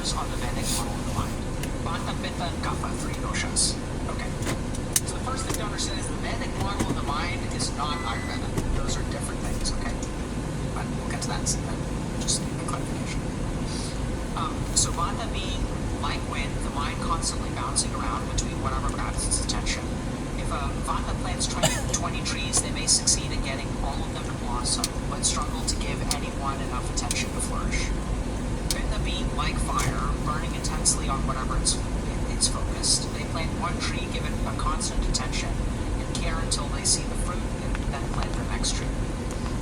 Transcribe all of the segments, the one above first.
chapters on the Vedic model of the mind. Vata, Pitta, and Kapha, three doshas. Okay. So the first thing to understand is the Vedic model of the mind is not Ayurveda. Those are different things, okay? But we'll get to that soon. Just a clarification. So Vata being like wind, the mind constantly bouncing around between whatever grabs its attention. If a Vata plants 20 trees, they may succeed in getting all of them to blossom, but struggle to give anyone enough attention to flourish. Pitta being like fire, burning intensely on whatever it's focused. They plant one tree, give it a constant attention, and care until they see the fruit, and then plant their next tree.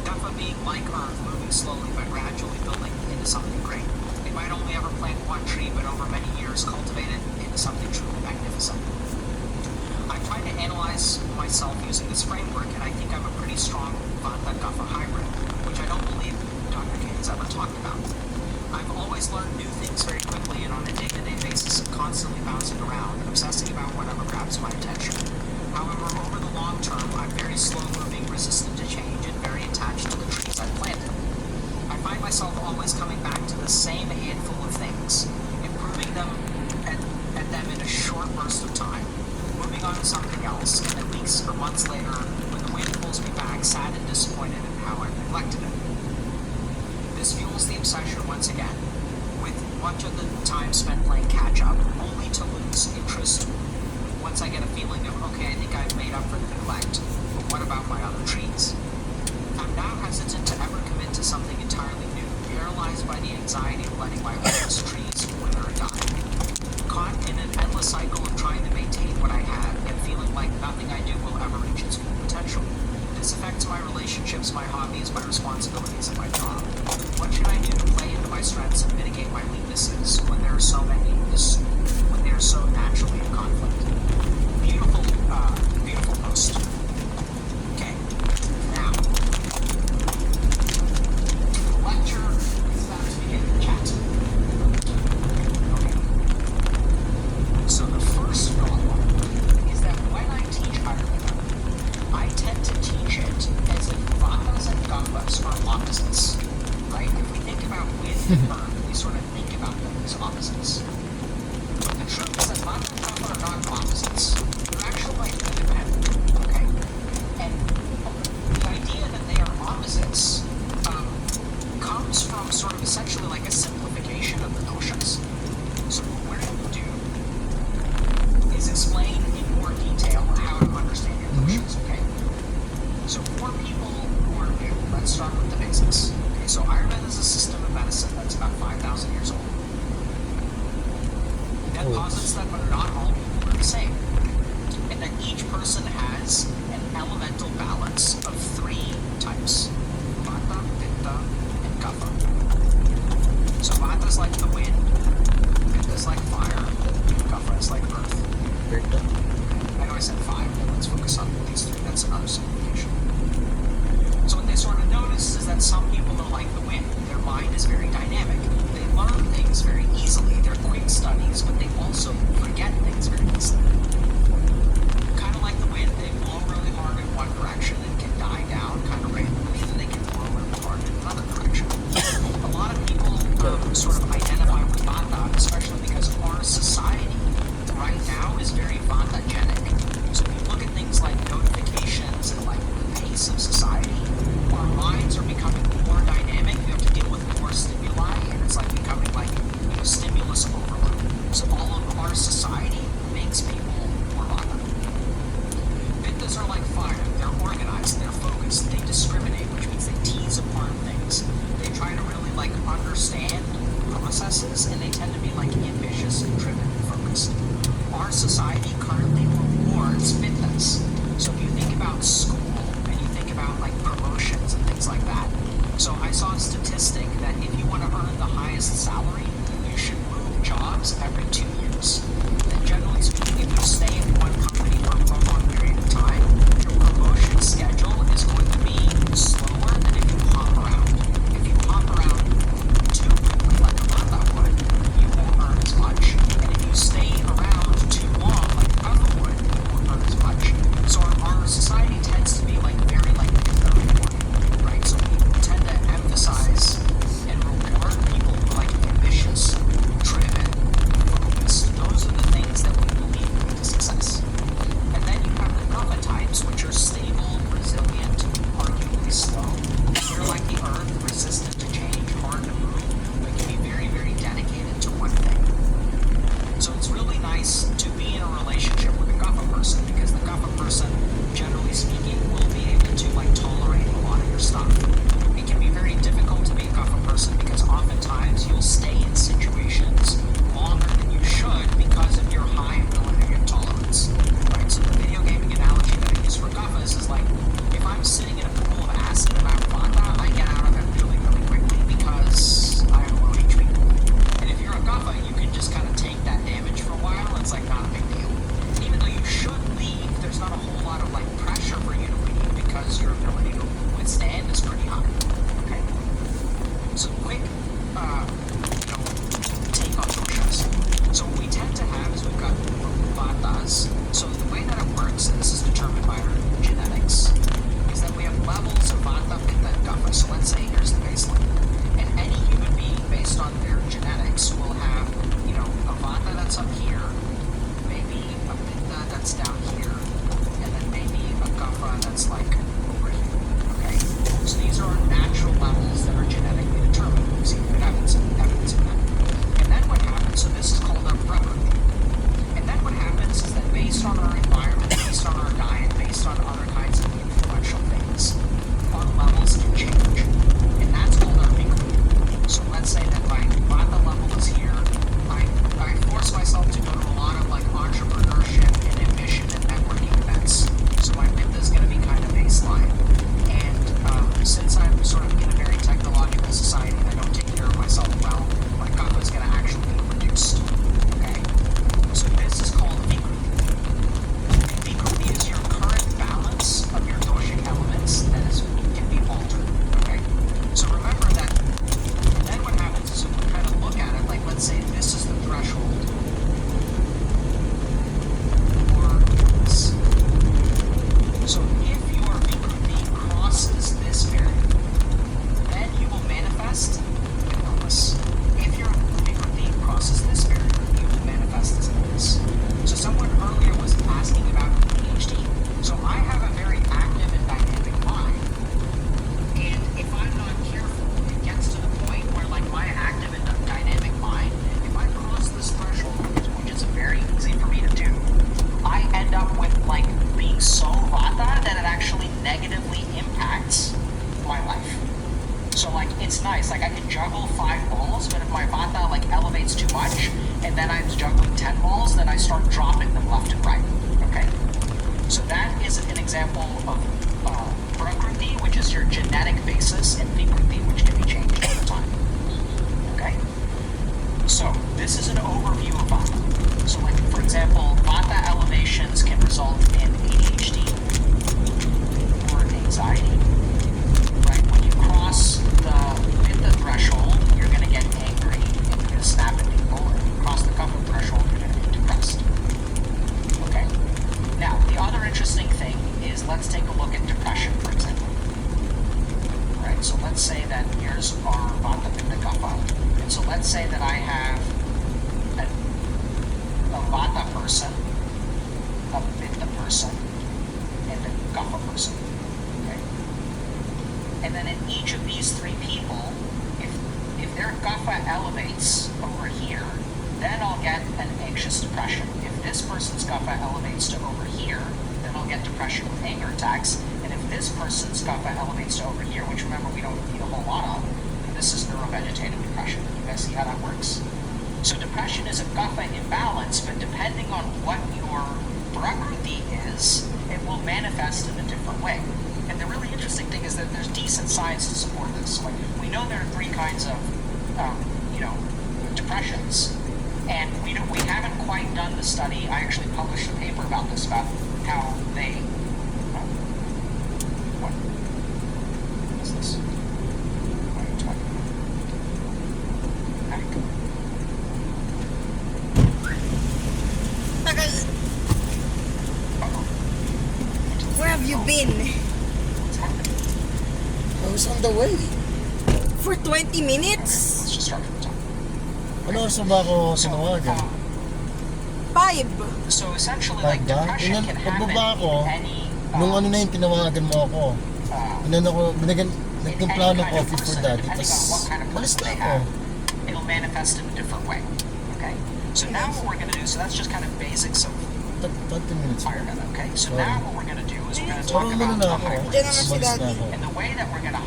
Kapha being like earth, moving slowly but gradually building into something great. They might only ever plant one tree, but over many years cultivate it into something truly magnificent. I try to analyze myself using this framework, and I think I'm a pretty strong Vata-Kapha hybrid, which I don't believe Dr. K has ever talked about. I've always learned new things very quickly, and on a day-to-day basis, I'm constantly bouncing around, obsessing about whatever grabs my attention. However, over the long term, I'm very slow-moving, resistant to change, and very attached to the trees I've planted. I find myself always coming back to the same handful of things, improving them at them in a short burst of time, moving on to something else, and then weeks or months later, when the wind pulls me back, sad and disappointed in how I've neglected it. This fuels the obsession once again, with much of the time spent playing catch-up, only to lose interest once I get a feeling of, okay, I think I've made up for the neglect, but what about my other trees? I'm now hesitant to ever commit to something entirely new, paralyzed by the anxiety of letting my oldest trees wither and die. Caught in an endless cycle of trying to maintain what I have, yet feeling like nothing I do will ever reach its full potential. This affects my relationships, my hobbies, my responsibilities, and my job. What should I do to play into my strengths and mitigate my weaknesses when there are so many, when they are so naturally in conflict? Beautiful post. Okay, now, lecture is about to begin. Chat. Okay. So the first problem is that when I teach Ayurveda, I tend to teach it as if Vatas and Kaphas are opposites, right? If we think about wind and earth, we sort of think about them as opposites. But the truth is that Vata and Kapha are not opposites. They're actually independent, okay? And the idea that they are opposites comes from sort of essentially like a simplification of the doshas. So what we're going to do is explain in more detail how to understand your doshas, okay? So for people who are new, let's start with the basics. Okay, so Ayurveda is a system of medicine that's about 5,000 years old. That posits that not all people are the same, and that each person has an elemental balance of three types: Vata, Pitta, and Kapha. So Vata is like the wind, Pitta is like fire, and Kapha is like earth. I know I said five, but let's focus on these three. That's another simplification. So what they sort of notice is that some people are like the wind. Their mind is very dynamic. They learn things very easily. They're quick studies, but they also forget things very easily. Kind of like the wind, they blow really hard in one direction and can die down kind of randomly, and they can blow really hard in another direction. A lot of people sort of identify with Vata, especially because our society right now is very Vata-genic. So if you look at things like notifications and like the pace of society, our minds are becoming more dynamic. We have to deal with more stimuli, and it's like becoming like stimulus overload. So all of our society makes people much, and then I'm juggling 10 balls, then I start dropping them left and right. Okay? So that is an example of prakruti, which is your genetic basis, and vikruti, which can be changed over time. Okay? So this is an overview of vata. So like, for example, vata elevations can result in ADHD or anxiety. Right? When you cross the pitta threshold, you're going to get angry and you're going to snap at people. And when you cross the kapha threshold, you're going to be depressed. Okay? Now, the other interesting thing is, let's take a look at depression, for example. Right? So let's say that here's our vata pitta kapha. And so let's say that I have a vata person, a pitta person, and a kapha person. Okay? And then in each of these three people, if their kapha elevates over here, then I'll get an anxious depression. If this person's kapha elevates to over here, then I'll get depression with anger attacks. And if this person's kapha elevates to over here, which remember we don't need a whole lot of, then this is neurovegetative depression. You guys see how that works? So depression is a kapha imbalance, but depending on what your prakruti is, it will manifest in a different way. And the really interesting thing is that there's decent science to support this. Like, we know there are three kinds of, depressions, and we haven't quite done the study. I actually published a paper about this, about how they. What is this? What are you talking about? Where have you been? What's happening? I was on the way. For 20 minutes? Let's just start from the top. Ano oras ba ako tinawagan? 5. So essentially, like, Ba? depression can happen Pagbaba ko, in any nung ano na yung tinawagan mo ako. Nagtimpla ng coffee for daddy. Tapos, malis na ako. It'll manifest in a different way. Okay? So now what we're going to do, so that's just kind of basics of 20 minutes. fire method, okay? So Sorry. now what we're going to do is we're going to talk Parang about na the ako. hybrids. Diyan naman si Malis na daddy. ako. And the way that we're going to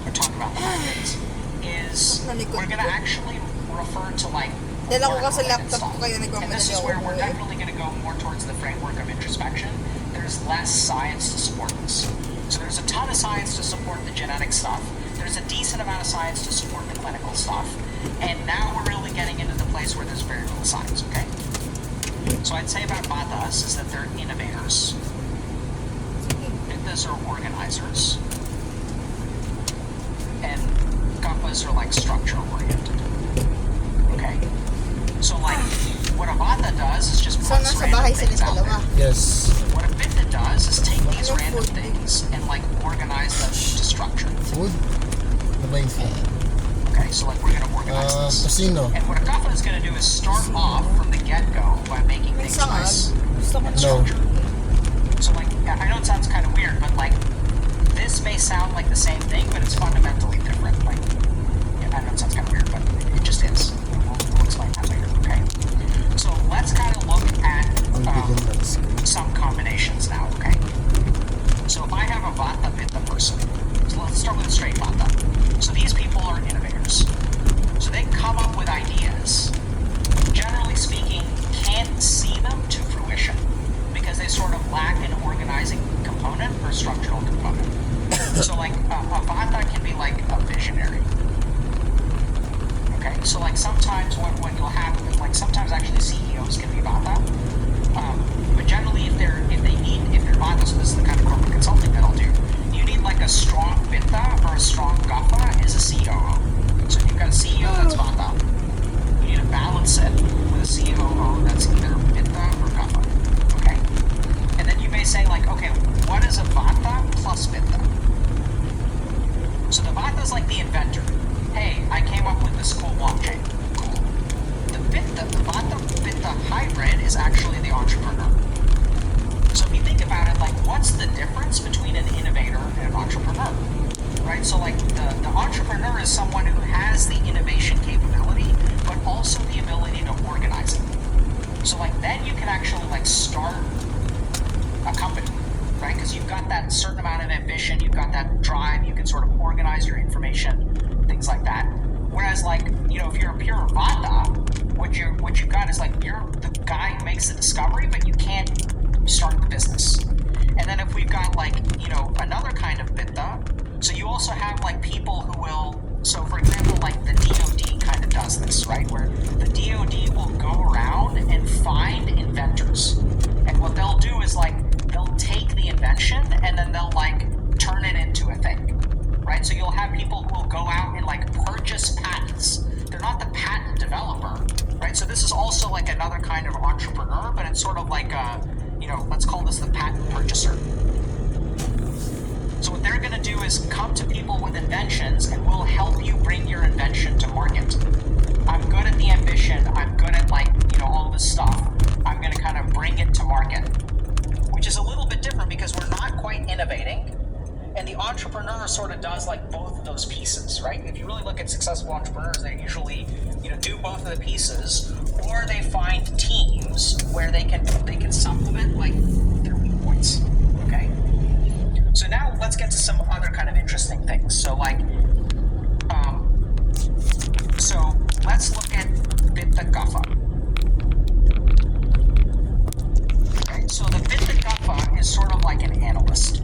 or talk about the hybrids is we're going to actually refer to like Dala ko kasi work-related laptop ko stuff. kaya And nagmamadali this is ako where we're umuwi. definitely going to go more towards the framework of introspection. There's less science to support this. So there's a ton of science to support the genetic stuff. There's a decent amount of science to support the clinical stuff. And now we're really getting into the place where there's very little science, okay? So I'd say about Vatas is that they're innovators. Pittas are organizers. And Kappas are like structure oriented. Okay? So like, what a Vata does is just So, puts nasa random bahay sila things out dalawa. there. Yes. What a Pitta does is take these Ano random food? things and like organize them into structure. Food? Ano ba yung food? Okay, so like we're gonna organize this. Casino. And what a Kapha is gonna do is start off from the get-go by making things Minsan nga, nice gusto ko and na. No. structured. So like, I know it sounds kind of weird, but like, this may sound like the same thing, but it's fundamentally different. Like, yeah, I know it sounds kind of weird, but it just is. We'll explain that later, okay? So let's kind of look at Ang bigyan ng school. some combinations now, okay? So if I have a Vata Pitta person, so let's start with a straight Vata. So these people are innovators. So they come up with ideas. Generally speaking, can't see them to fruition because they sort of lack an organizing component or structural component. So like a Vata can be like a visionary. Okay, so like sometimes what you'll have, like sometimes actually CEOs can be Vata. But generally if they're Vata, so this is the kind of corporate consulting that I'll do, you need like a strong Pitta or a strong Kapha as a COO. So if you've got a CEO that's Vata, you need to balance it with a COO that's either Pitta or Kapha. Okay? And then you may say like, okay, what is a Vata plus Pitta? So the Vata is like the inventor. Hey, I came up with this cool blockchain. Cool. The Vata Pitta hybrid is actually the entrepreneur. So if you think about it, like what's the difference between an innovator and an entrepreneur? Right? So like the entrepreneur is someone who has the innovation makes the discovery, but you can't start the business. And then if we've got like, you know, another kind of Bitta, so you also have like people who will, so for example, like the DoD kind of does this, right? Where the DoD will go around and find inventors. And what they'll do is like, they'll take the invention and then they'll like turn it into a thing, right? So you'll have people who will go out and like purchase patents. They're not the patent developer, right? So this is also like another kind of entrepreneur, but it's sort of like a, you know, let's call this the patent purchaser. So what they're going to do is come to people with inventions and we'll help you bring your invention to market. I'm good at the ambition. I'm good at like, you know, all this stuff. I'm going to kind of bring it to market, which is a little bit different because we're not quite innovating. And the entrepreneur sort of does like both of those pieces, right? If you really look at successful entrepreneurs, they usually, you know, do both of the pieces, or they find teams where they can supplement like their weak points. Okay. So now let's get to some other kind of interesting things. So like, so let's look at Bitta Guffa. Okay. So the Bitta Guffa is sort of like an analyst.